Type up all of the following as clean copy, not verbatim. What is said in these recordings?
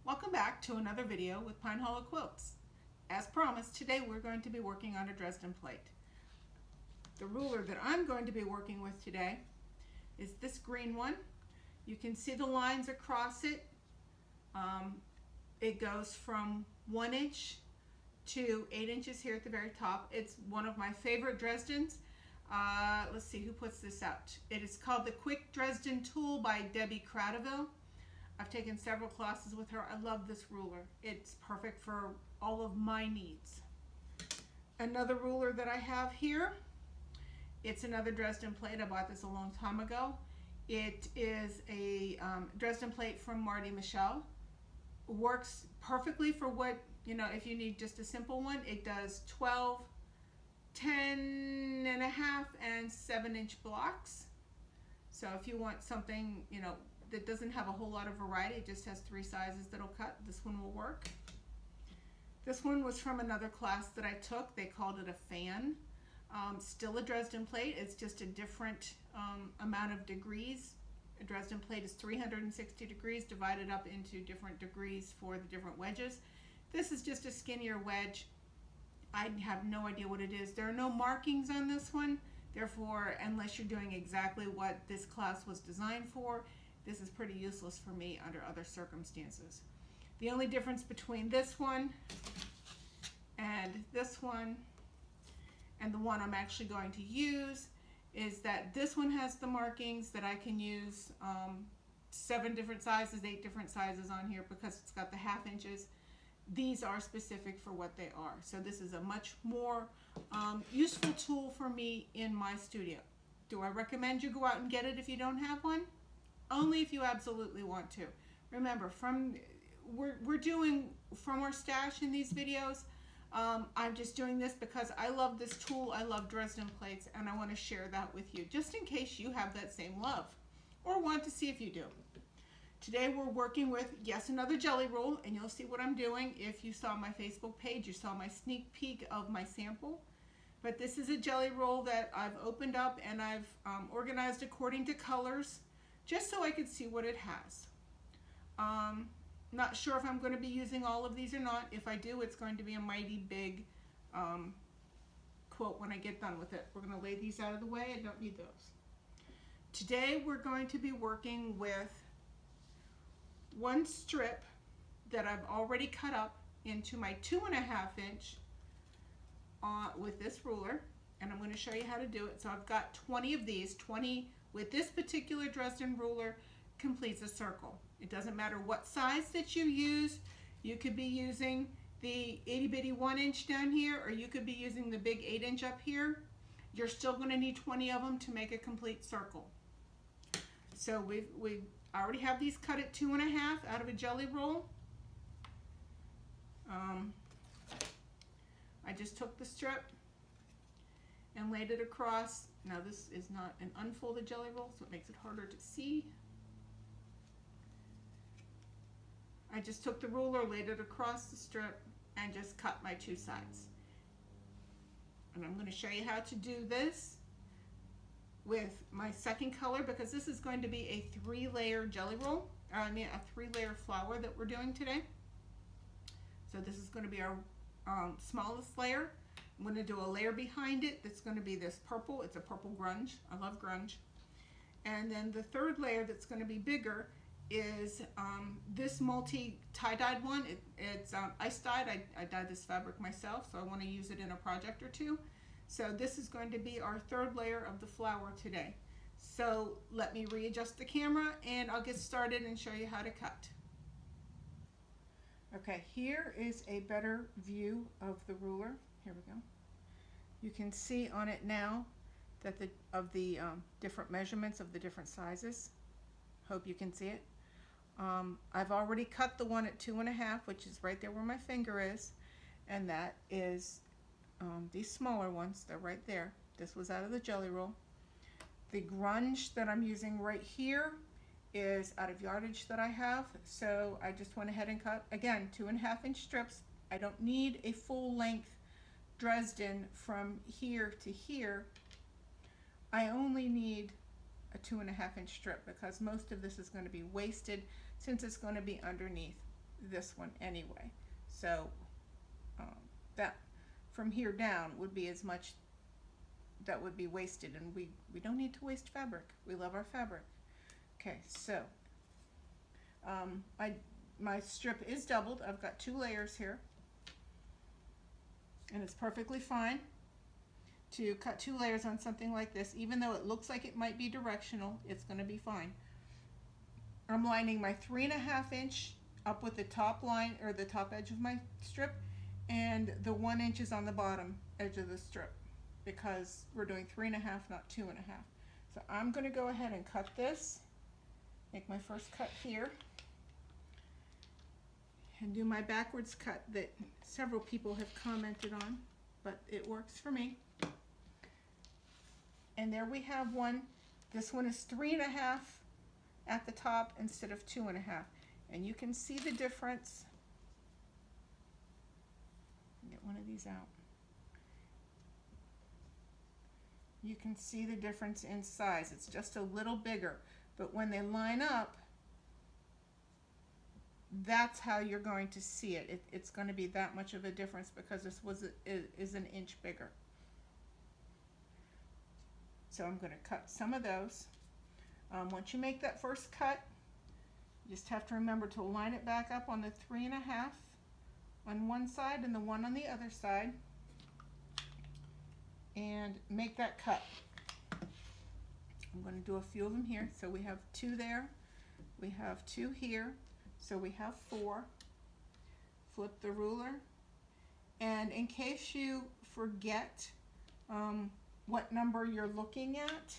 Welcome back to another video with Pine Hollow Quilts. As promised, today we're going to be working on a Dresden plate. The ruler that I'm going to be working with today is this green one. You can see the lines across it. It goes from 1 inch to 8 inches here at the very top. It's one of my favorite Dresdens. Let's see who puts this out. It is called the Quick Dresden Tool by Debbie Cradaville. I've taken several classes with her. I love this ruler. It's perfect for all of my needs. Another ruler that I have here, it's another Dresden plate. I bought this a long time ago. It is a Dresden plate from Marty Michelle. Works perfectly for what, if you need just a simple one. It does 12, 10 and a half, and 7-inch blocks. So if you want something, that doesn't have a whole lot of variety, it just has 3 sizes that'll cut, this one will work. This one was from another class that I took. They called it a fan. Still a Dresden plate, it's just a different amount of degrees. A Dresden plate is 360 degrees divided up into different degrees for the different wedges. This is just a skinnier wedge. I have no idea what it is. There are no markings on this one, therefore, unless you're doing exactly what this class was designed for, this is pretty useless for me under other circumstances. The only difference between this one and this one and the one I'm actually going to use is that this one has the markings that I can use 7 different sizes, 8 different sizes on here because it's got the 1/2 inches. These are specific for what they are. So this is a much more useful tool for me in my studio. Do I recommend you go out and get it if you don't have one? Only if you absolutely want to. Remember, we're doing from our stash in these videos. I'm just doing this because I love this tool. I love Dresden plates, and I want to share that with you, just in case you have that same love or want to see if you do. Today we're working with, yes, another jelly roll, and you'll see what I'm doing. If you saw my Facebook page, you saw my sneak peek of my sample. But this is a jelly roll that I've opened up and I've organized according to colors, just so I could see what it has. Not sure if I'm going to be using all of these or not. If I do, it's going to be a mighty big quilt when I get done with it. We're going to lay these out of the way. I don't need those. Today we're going to be working with one strip that I've already cut up into my 2.5 inch with this ruler, and I'm going to show you how to do it. So I've got 20 of these. 20 with this particular Dresden ruler completes a circle. It doesn't matter what size that you use. You could be using the itty bitty 1 inch down here, or you could be using the big 8 inch up here. You're still going to need 20 of them to make a complete circle. So we already have these cut at 2.5 out of a jelly roll. I just took the strip and laid it across. Now this is not an unfolded jelly roll, so it makes it harder to see. I just took the ruler, laid it across the strip, and just cut my 2 sides. And I'm going to show you how to do this with my second color, because this is going to be a 3-layer jelly roll, or I mean a 3-layer flower that we're doing today. So this is going to be our smallest layer. I'm going to do a layer behind it that's going to be this purple. It's a purple grunge. I love grunge. And then the 3rd layer that's going to be bigger is this multi tie-dyed one. It's ice dyed. I dyed this fabric myself, so I want to use it in a project or two. So this is going to be our 3rd layer of the flower today. So let me readjust the camera and I'll get started and show you how to cut. Okay, here is a better view of the ruler. Here we go. You can see on it now that the different measurements of the different sizes. Hope you can see it. I've already cut the one at 2.5, which is right there where my finger is, and that is these smaller ones. They're right there. This was out of the jelly roll. The grunge that I'm using right here is out of yardage that I have, so I just went ahead and cut, again, 2.5 inch strips. I don't need a full length Dresden from here to here. I only need a 2.5 inch strip because most of this is going to be wasted since it's going to be underneath. this one anyway. So that from here down would be as much that would be wasted, and we don't need to waste fabric. We love our fabric. Okay, so my strip is doubled. I've got 2 layers here, and it's perfectly fine to cut 2 layers on something like this. Even though it looks like it might be directional, it's going to be fine. I'm lining my 3.5 inch up with the top line, or the top edge of my strip, and the 1 inch is on the bottom edge of the strip, because we're doing 3.5, not 2.5. So I'm going to go ahead and cut this, make my first cut here, and do my backwards cut that several people have commented on, but it works for me. And there we have one. This one is 3.5 at the top instead of 2.5, and you can see the difference. Get one of these out. You can see the difference in size. It's just a little bigger, but when they line up, that's how you're going to see it. It's going to be that much of a difference, because this is an inch bigger. So I'm going to cut some of those. Once you make that first cut, you just have to remember to line it back up on the 3.5 on one side and the 1 on the other side, and make that cut. I'm going to do a few of them here. So we have 2 there, we have 2 here, so we have 4. Flip the ruler, and in case you forget what number you're looking at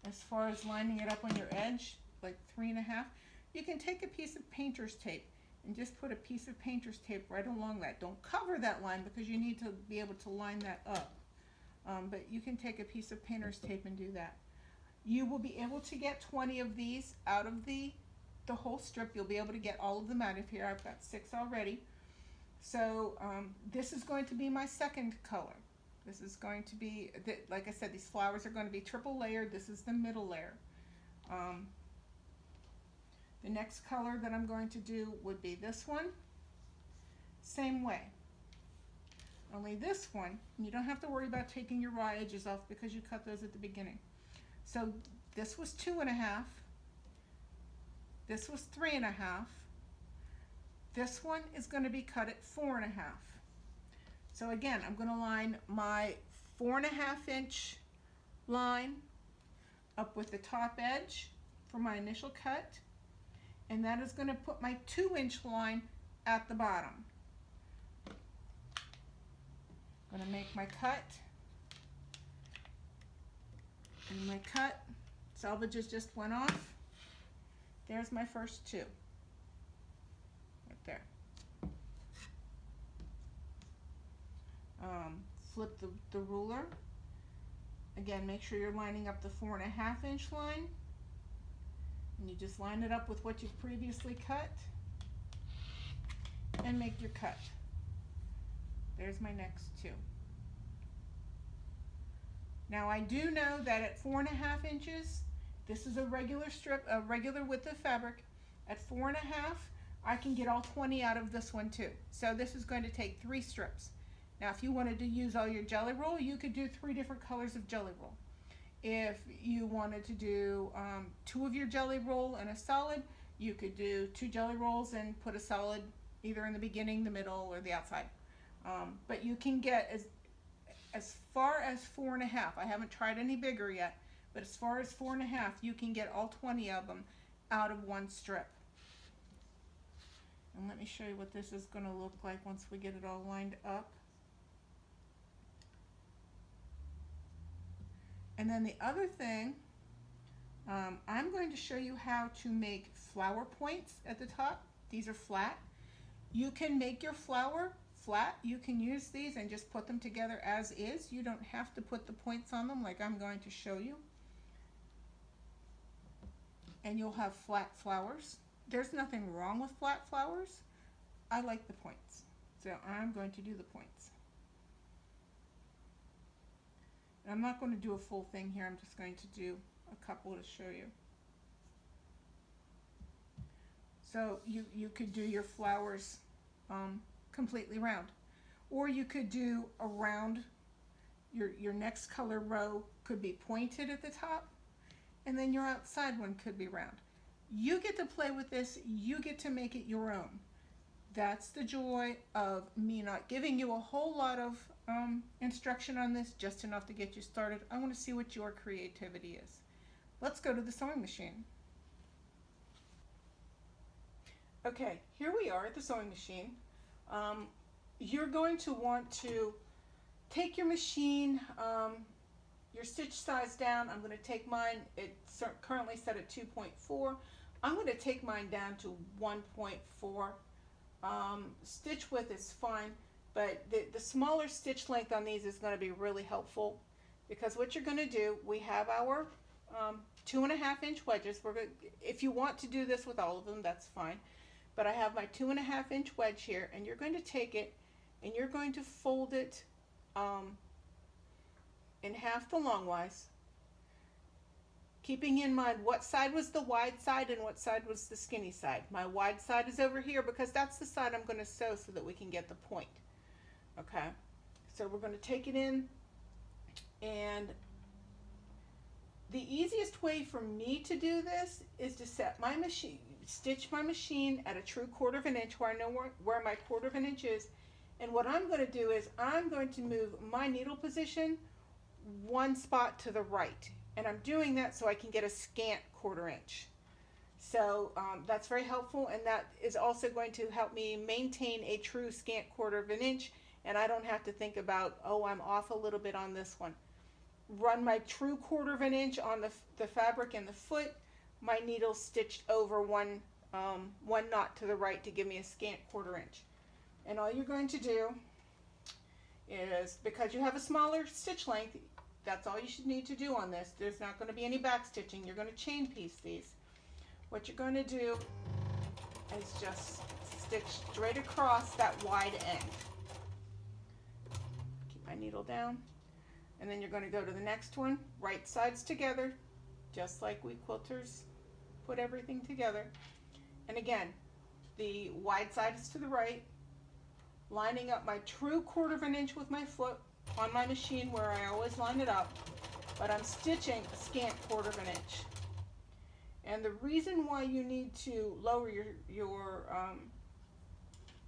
as far as lining it up on your edge, like 3.5, you can take a piece of painter's tape and just put a piece of painter's tape right along that. Don't cover that line, because you need to be able to line that up. But you can take a piece of painter's tape and do that. You will be able to get 20 of these out of the whole strip. You'll be able to get all of them out of here. I've got 6 already. So this is going to be my second color. This is going to be, like I said, these flowers are going to be triple layered. This is the middle layer. The next color that I'm going to do would be this one. Same way. Only this one, you don't have to worry about taking your raw edges off, because you cut those at the beginning. So this was 2.5. This was 3.5. This one is going to be cut at 4.5. So again, I'm going to line my 4.5 inch line up with the top edge for my initial cut, and that is going to put my 2 inch line at the bottom. I'm going to make my cut, and my cut salvages just went off. There's my first 2 right there. Flip the ruler. Again, make sure you're lining up the 4.5 inch line, and you just line it up with what you've previously cut, and make your cut. There's my next 2. Now I do know that at 4.5 inches, this is a regular strip, a regular width of fabric. At 4.5, I can get all 20 out of this one too. So this is going to take 3 strips. Now if you wanted to use all your jelly roll, you could do 3 different colors of jelly roll. If you wanted to do 2 of your jelly roll and a solid, you could do 2 jelly rolls and put a solid either in the beginning, the middle, or the outside. But you can get as far as 4.5. I haven't tried any bigger yet, but as far as 4.5, you can get all 20 of them out of one strip. And let me show you what this is going to look like once we get it all lined up. And then the other thing, I'm going to show you how to make flower points at the top. These are flat. You can make your flower flat. You can use these and just put them together as is. You don't have to put the points on them like I'm going to show you. And you'll have flat flowers. There's nothing wrong with flat flowers. I like the points. So I'm going to do the points. And I'm not going to do a full thing here. I'm just going to do a couple to show you. So you could do your flowers completely round. Or you could do around your next color row could be pointed at the top, and then your outside one could be round. You get to play with this, you get to make it your own. That's the joy of me not giving you a whole lot of instruction on this, just enough to get you started. I want to see what your creativity is. Let's go to the sewing machine. Okay, here we are at the sewing machine. You're going to want to take your machine, your stitch size down. I'm going to take mine, it's currently set at 2.4. I'm going to take mine down to 1.4. Stitch width is fine, but the smaller stitch length on these is going to be really helpful, because what you're going to do, we have our 2.5 inch wedges. If you want to do this with all of them, that's fine. But I have my 2.5 inch wedge here, and you're going to take it and you're going to fold it in half the longwise, keeping in mind what side was the wide side and what side was the skinny side. My wide side is over here because that's the side I'm going to sew so that we can get the point. Okay, so we're going to take it in, and the easiest way for me to do this is to set my machine, stitch my machine at a true 1/4 inch where I know where my 1/4 inch is. And what I'm going to do is I'm going to move my needle position one spot to the right. And I'm doing that so I can get a scant 1/4 inch. So that's very helpful, and that is also going to help me maintain a true scant 1/4 inch, and I don't have to think about, oh, I'm off a little bit on this one. Run my true 1/4 inch on the fabric and the foot, my needle stitched over one knot to the right to give me a scant 1/4 inch. And all you're going to do is, because you have a smaller stitch length, that's all you should need to do on this. There's not going to be any back stitching. You're going to chain piece these. What you're going to do is just stitch straight across that wide end. Keep my needle down. And then you're going to go to the next one, right sides together, just like we quilters put everything together. And again, the wide side is to the right, lining up my true 1/4 inch with my foot on my machine where I always line it up, but I'm stitching a scant 1/4 inch. And the reason why you need to lower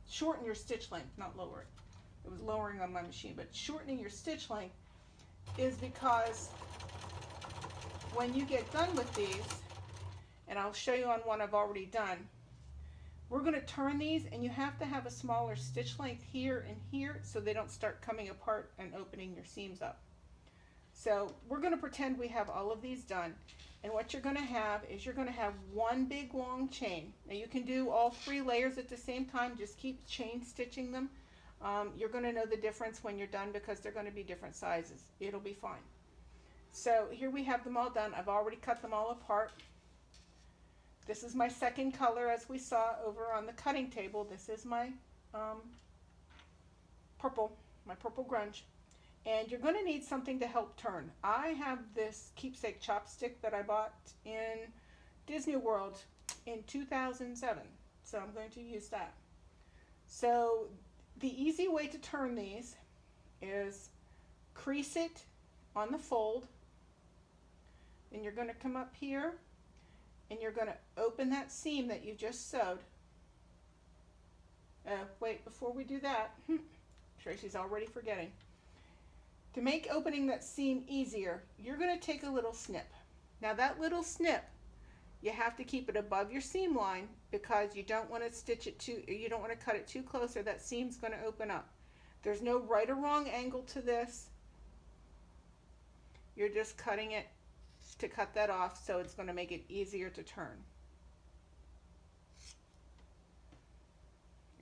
shorten your stitch length, not lower it, it was lowering on my machine, but shortening your stitch length is because when you get done with these, and I'll show you on one I've already done, we're going to turn these, and you have to have a smaller stitch length here and here so they don't start coming apart and opening your seams up. So we're going to pretend we have all of these done, and what you're going to have is you're going to have one big long chain. Now you can do all 3 layers at the same time, just keep chain stitching them. You're going to know the difference when you're done because they're going to be different sizes. It'll be fine. So here we have them all done. I've already cut them all apart. This is my second color, as we saw over on the cutting table. This is my purple grunge. And you're going to need something to help turn. I have this keepsake chopstick that I bought in Disney World in 2007. So I'm going to use that. So the easy way to turn these is crease it on the fold. And you're going to come up here, and you're going to open that seam that you just sewed. Wait, before we do that, Tracy's already forgetting. To make opening that seam easier, you're going to take a little snip. Now that little snip, you have to keep it above your seam line because you don't want to stitch it you don't want to cut it too close or that seam's going to open up. There's no right or wrong angle to this. You're just cutting it to cut that off, so it's going to make it easier to turn.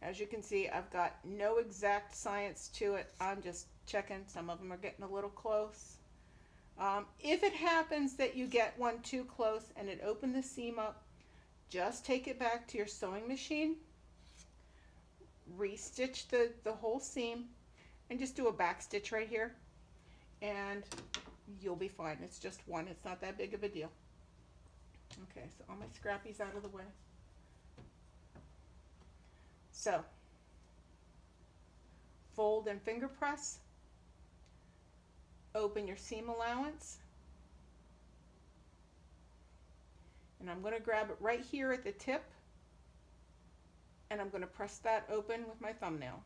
As you can see, I've got no exact science to it. I'm just checking. Some of them are getting a little close. If it happens that you get one too close and it opened the seam up, just take it back to your sewing machine, re-stitch the whole seam, and just do a back stitch right here, and you'll be fine. It's just one. It's not that big of a deal. Okay, so all my scrappies out of the way. So fold and finger press, open your seam allowance, and I'm going to grab it right here at the tip, and I'm going to press that open with my thumbnail.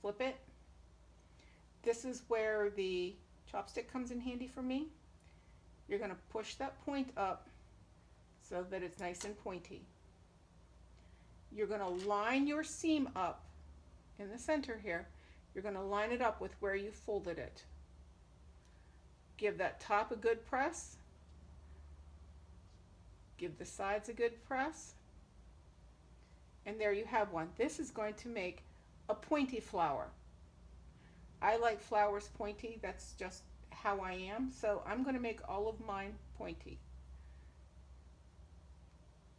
Flip it. This is where the chopstick comes in handy for me. You're going to push that point up so that it's nice and pointy. You're going to line your seam up in the center here. You're going to line it up with where you folded it. Give that top a good press. Give the sides a good press. And there you have one. This is going to make a pointy flower. I like flowers pointy. That's just how I am. So I'm going to make all of mine pointy.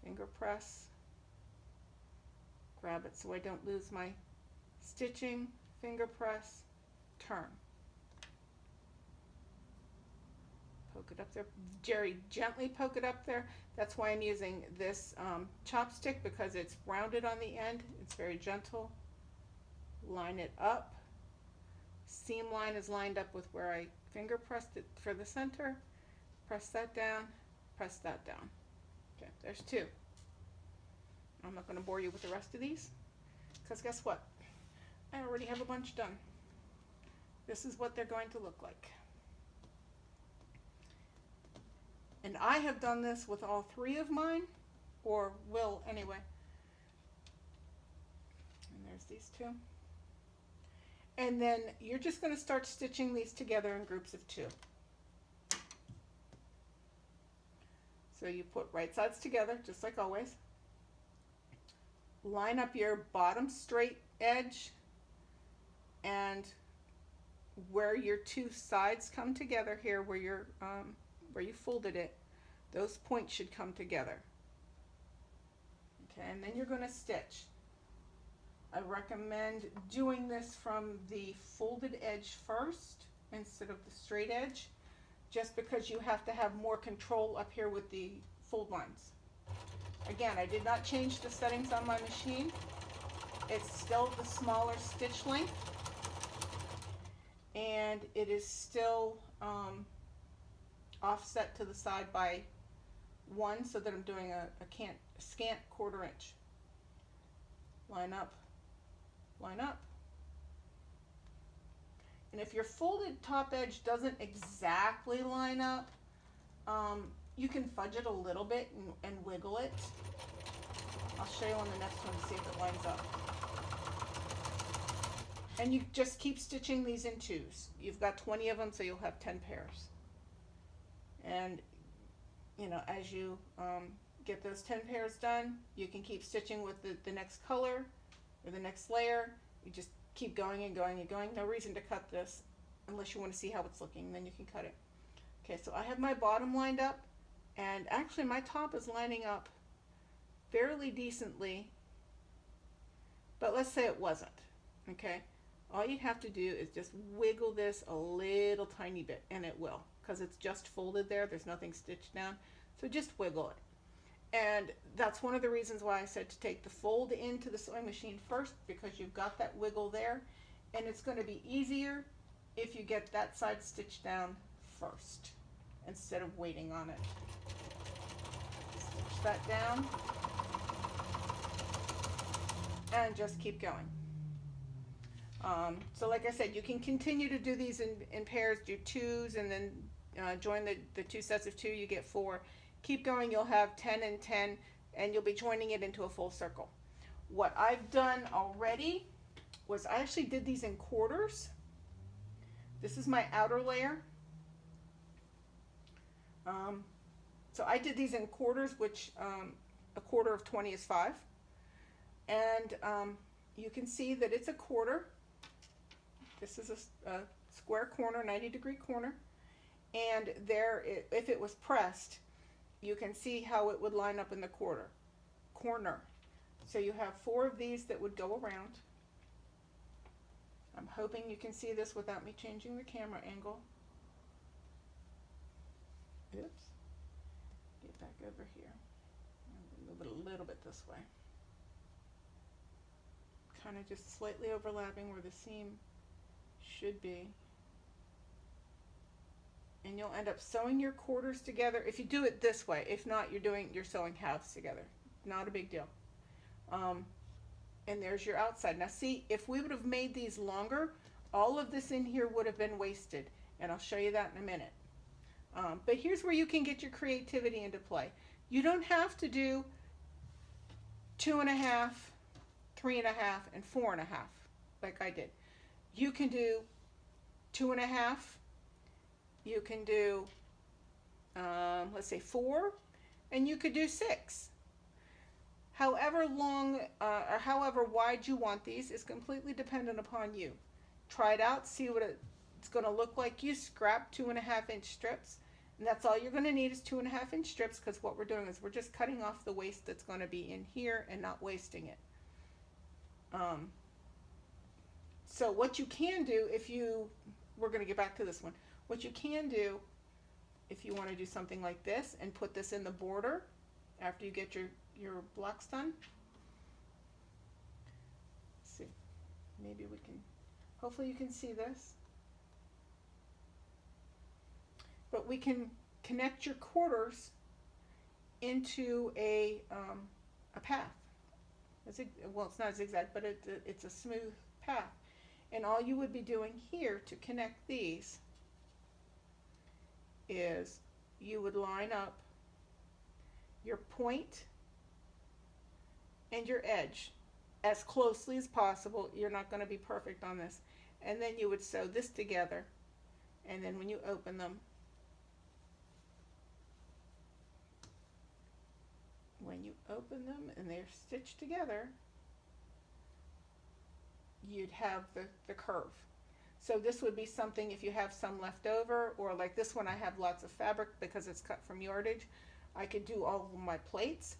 Finger press. Grab it so I don't lose my stitching. Finger press. Turn. Poke it up there. Jerry, gently poke it up there. That's why I'm using this chopstick, because it's rounded on the end. It's very gentle. Line it up. Seam line is lined up with where I finger pressed it for the center. Press that down. Press that down. Okay, there's two. I'm not going to bore you with the rest of these, because guess what? I already have a bunch done. This is what they're going to look like. And I have done this with all three of mine, or will anyway. And there's these two. And then you're just going to start stitching these together in groups of two. So you put right sides together, just like always. Line up your bottom straight edge, and where your two sides come together here, where you folded it, those points should come together. Okay, and then you're going to stitch. I recommend doing this from the folded edge first instead of the straight edge, just because you have to have more control up here with the fold lines. Again, I did not change the settings on my machine. It's still the smaller stitch length, and it is still offset to the side by 1, so that I'm doing a scant 1/4 inch. Line up, line up. And if your folded top edge doesn't exactly line up, you can fudge it a little bit and wiggle it. I'll show you on the next one to see if it lines up. And you just keep stitching these in twos. You've got 20 of them, so you'll have 10 pairs. And you know, as you get those 10 pairs done, you can keep stitching with the next color or the next layer. You just keep going and going and going. No reason to cut this unless you want to see how it's looking, then you can cut it. Okay, so I have my bottom lined up, and actually my top is lining up fairly decently, but let's say it wasn't. Okay, all you have to do is just wiggle this a little tiny bit, and it will, because it's just folded there. There's nothing stitched down, so just wiggle it. And that's one of the reasons why I said to take the fold into the sewing machine first, because you've got that wiggle there, and it's going to be easier if you get that side stitched down first instead of waiting on it. Stitch that down and just keep going. So like I said, you can continue to do these in pairs, do twos, and then join the two sets of 2, you get 4. Keep going, you'll have 10 and 10, and you'll be joining it into a full circle. What I've done already was I actually did these in quarters. This is my outer layer. So I did these in quarters, which a quarter of 20 is 5. And you can see that it's a quarter. This is a square corner, 90-degree corner. And there, if it was pressed, you can see how it would line up in the corner. So you have 4 of these that would go around. I'm hoping you can see this without me changing the camera angle. Oops. Get back over here. I'm going to move it a little bit this way. kind of just slightly overlapping where the seam should be. And you'll end up sewing your quarters together if you do it this way. If not, you're sewing halves together. Not a big deal. And there's your outside. Now see, if we would have made these longer, all of this in here would have been wasted, and I'll show you that in a minute. But here's where you can get your creativity into play. You don't have to do 2.5, 3.5, and 4.5 like I did. You can do 2.5. You can do, let's say 4, and you could do 6. However long or however wide you want these is completely dependent upon you. Try it out, see what it's going to look like. You scrap 2.5-inch strips, and that's all you're going to need is 2.5-inch strips, because what we're doing is we're just cutting off the waste that's going to be in here and not wasting it. So what you can do we're going to get back to this one. What you can do if you want to do something like this and put this in the border after you get your blocks done. Let's see, maybe we can, hopefully you can see this. But we can connect your quarters into a path. Well, it's not a zigzag, but it's a smooth path. And all you would be doing here to connect these is you would line up your point and your edge as closely as possible. You're not going to be perfect on this. And then you would sew this together, and then when you open them, and they're stitched together, you'd have the curve. So this would be something if you have some left over, or like this one I have lots of fabric because it's cut from yardage. I could do all of my plates,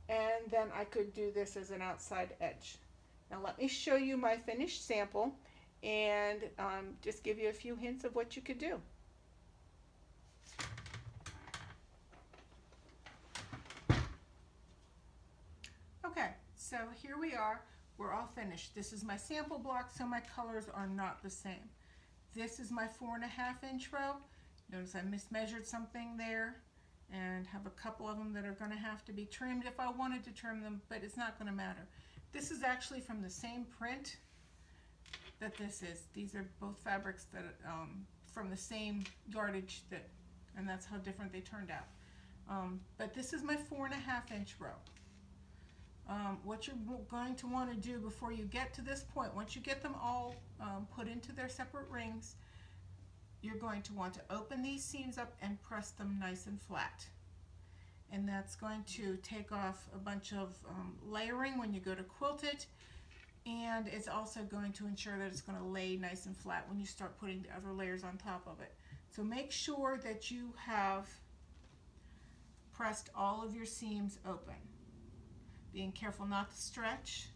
and then I could do this as an outside edge. Now let me show you my finished sample and just give you a few hints of what you could do. Okay, so here we are. We're all finished. This is my sample block, so my colors are not the same. This is my 4.5-inch row. Notice I mismeasured something there and have a couple of them that are going to have to be trimmed if I wanted to trim them, but it's not going to matter. This is actually from the same print that this is. These are both fabrics that from the same yardage, and that's how different they turned out. But this is my 4.5-inch row. What you're going to want to do before you get to this point, once you get them all put into their separate rings, you're going to want to open these seams up and press them nice and flat. And that's going to take off a bunch of layering when you go to quilt it, and it's also going to ensure that it's going to lay nice and flat when you start putting the other layers on top of it. So make sure that you have pressed all of your seams open. Being careful not to stretch.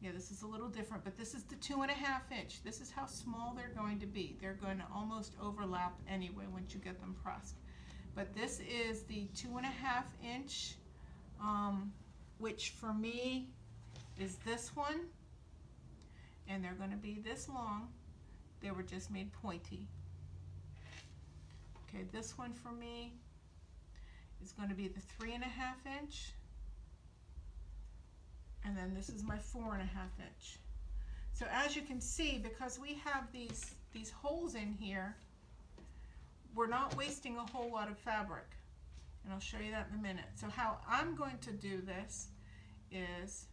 Yeah, this is a little different, but this is the 2.5-inch. This is how small they're going to be. They're going to almost overlap anyway once you get them pressed. But this is the 2.5-inch, which for me is this one, and they're going to be this long. They were just made pointy. Okay, this one for me is going to be the 3.5-inch. And then this is my 4.5-inch. So as you can see, because we have these holes in here, we're not wasting a whole lot of fabric. And I'll show you that in a minute. So how I'm going to do this is,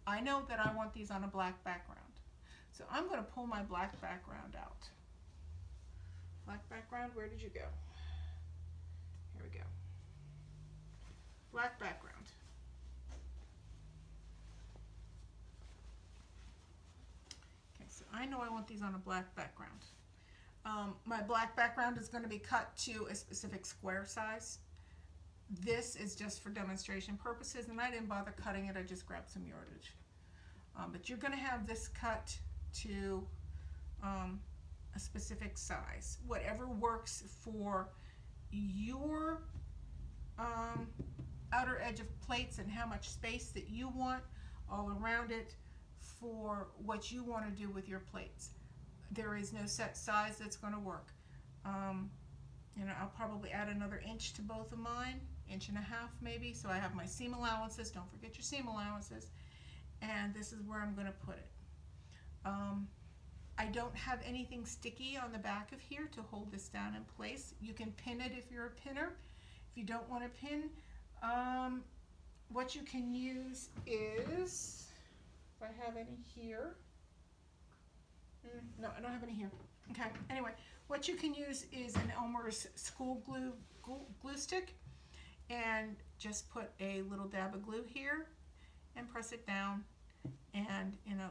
I know that I want these on a black background. So I'm going to pull my black background out. Black background, where did you go? Here we go. Black background. I know I want these on a black background. My black background is going to be cut to a specific square size. This is just for demonstration purposes, and I didn't bother cutting it. I just grabbed some yardage. But you're going to have this cut to a specific size. Whatever works for your outer edge of plates and how much space that you want. all around it for what you want to do with your plates. There is no set size that's going to work. You know, I'll probably add another inch to both of mine, inch and a half maybe, so I have my seam allowances. Don't forget your seam allowances. And this is where I'm going to put it. I don't have anything sticky on the back of here to hold this down in place. You can pin it if you're a pinner. If you don't want to pin, what you can use is, if I have any here, no, I don't have any here. Okay, anyway, what you can use is an Elmer's school glue stick, and just put a little dab of glue here and press it down, and you know,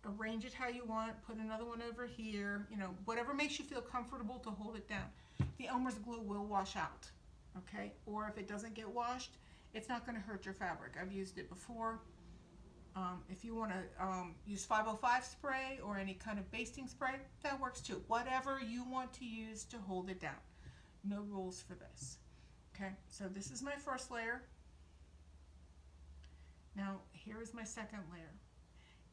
arrange it how you want. Put another one over here, you know, whatever makes you feel comfortable to hold it down. The Elmer's glue will wash out, okay? Or if it doesn't get washed, it's not going to hurt your fabric. I've used it before. If you want to use 505 spray or any kind of basting spray, that works too. Whatever you want to use to hold it down. No rules for this. Okay, so this is my first layer. Now here is my second layer.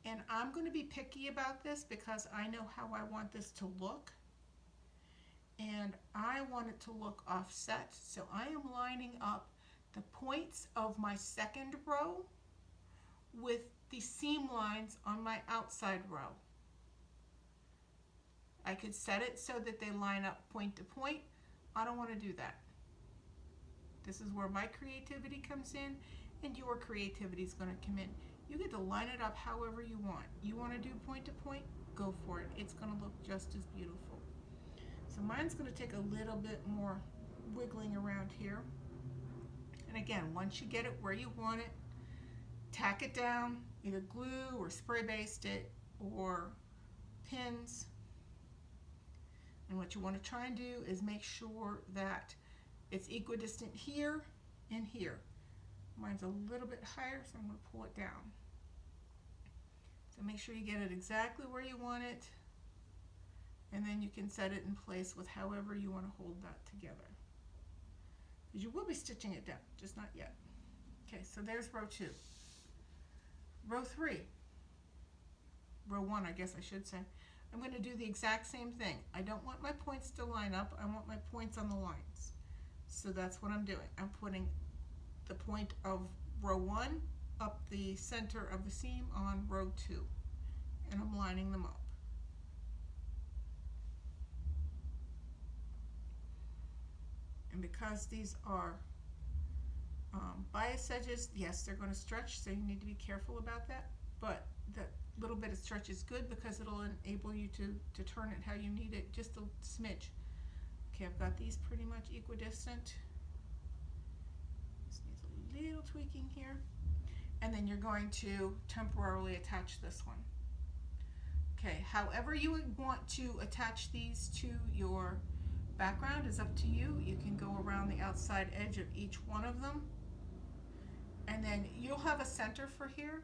And I'm going to be picky about this because I know how I want this to look. And I want it to look offset. So I am lining up the points of my second row with the seam lines on my outside row. I could set it so that they line up point to point. I don't want to do that. This is where my creativity comes in, and your creativity is going to come in. You get to line it up however you want. You want to do point to point? Go for it. It's going to look just as beautiful. So mine's going to take a little bit more wiggling around here. And again, once you get it where you want it, tack it down, either glue or spray baste it or pins. And what you want to try and do is make sure that it's equidistant here and here. Mine's a little bit higher, so I'm going to pull it down. So make sure you get it exactly where you want it, and then you can set it in place with however you want to hold that together. Because you will be stitching it down, just not yet. Okay, so there's row 2. Row 3, row 1 I guess I should say, I'm going to do the exact same thing. I don't want my points to line up, I want my points on the lines. So that's what I'm doing. I'm putting the point of row 1 up the center of the seam on row 2, and I'm lining them up. And because these are bias edges, yes, they're going to stretch, so you need to be careful about that, but that little bit of stretch is good because it'll enable you to turn it how you need it, just a smidge. Okay, I've got these pretty much equidistant. This needs a little tweaking here. And then you're going to temporarily attach this one. Okay, however you would want to attach these to your background is up to you. You can go around the outside edge of each one of them. And then you'll have a center for here.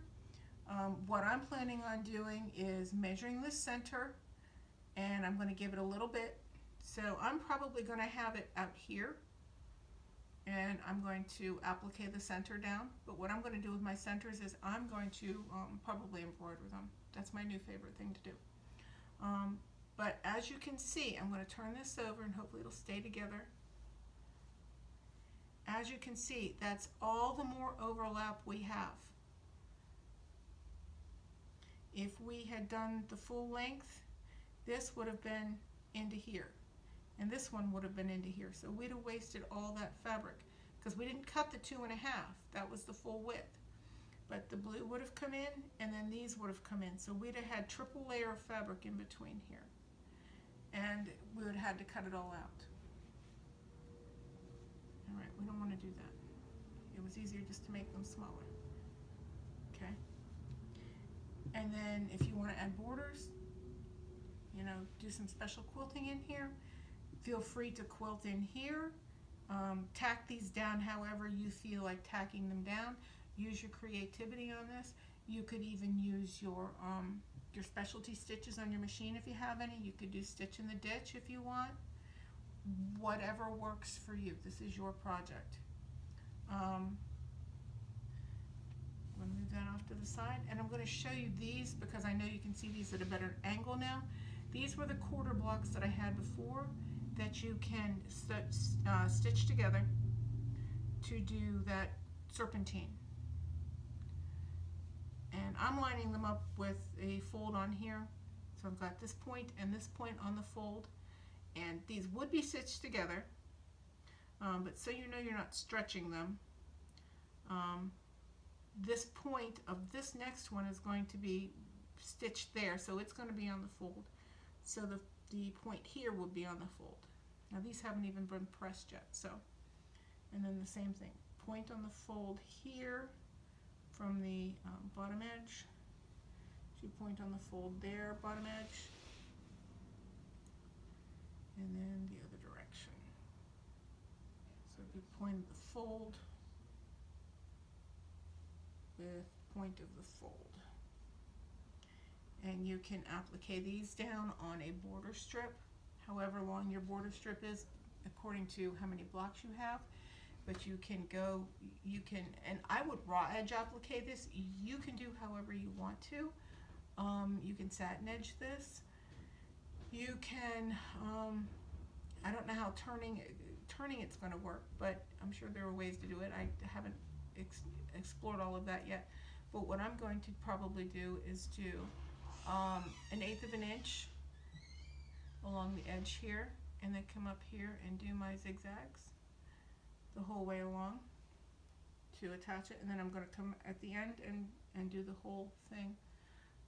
What I'm planning on doing is measuring the center, and I'm going to give it a little bit. So I'm probably going to have it out here, and I'm going to applique the center down. But what I'm going to do with my centers is I'm going to probably embroider them. That's my new favorite thing to do. But as you can see, I'm going to turn this over and hopefully it'll stay together. As you can see, that's all the more overlap we have. If we had done the full length, this would have been into here, and this one would have been into here. So we'd have wasted all that fabric because we didn't cut the 2.5. That was the full width. But the blue would have come in, and then these would have come in. So we'd have had triple layer of fabric in between here, and we would have had to cut it all out. All right, we don't want to do that. It was easier just to make them smaller. Okay. And then if you want to add borders, you know, do some special quilting in here, feel free to quilt in here. Tack these down however you feel like tacking them down. Use your creativity on this. You could even use your specialty stitches on your machine if you have any. You could do stitch in the ditch if you want. Whatever works for you. This is your project. I'm going to move that off to the side, and I'm going to show you these because I know you can see these at a better angle now. These were the quarter blocks that I had before that you can stitch together to do that serpentine. And I'm lining them up with a fold on here. So I've got this point and this point on the fold, and these would be stitched together, but so you know you're not stretching them. This point of this next one is going to be stitched there, so it's going to be on the fold. So the point here will be on the fold. Now these haven't even been pressed yet, so, and then the same thing, point on the fold here from the bottom edge, to point on the fold there, bottom edge, and then the other direction. So it'd be point of the fold with point of the fold. And you can applique these down on a border strip, however long your border strip is, according to how many blocks you have. But you can go, and I would raw edge applique this. You can do however you want to. You can satin edge this. You can, I don't know how turning it's going to work, but I'm sure there are ways to do it. I haven't explored all of that yet. But what I'm going to probably do is do 1/8 of an inch along the edge here, and then come up here and do my zigzags the whole way along to attach it, and then I'm going to come at the end and do the whole thing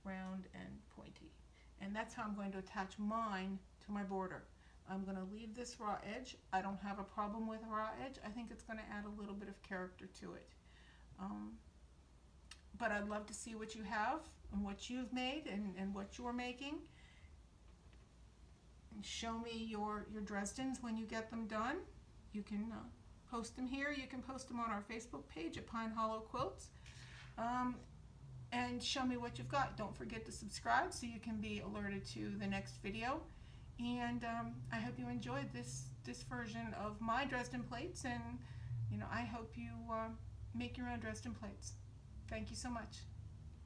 round and pointy. And that's how I'm going to attach mine to my border. I'm going to leave this raw edge. I don't have a problem with raw edge. I think it's going to add a little bit of character to it. But I'd love to see what you have and what you've made and what you're making. And show me your Dresdens when you get them done. You can post them here. You can post them on our Facebook page at Pine Hollow Quilts. And show me what you've got. Don't forget to subscribe so you can be alerted to the next video. And I hope you enjoyed this version of my Dresden plates, and I hope you make your own Dresden plates. Thank you so much.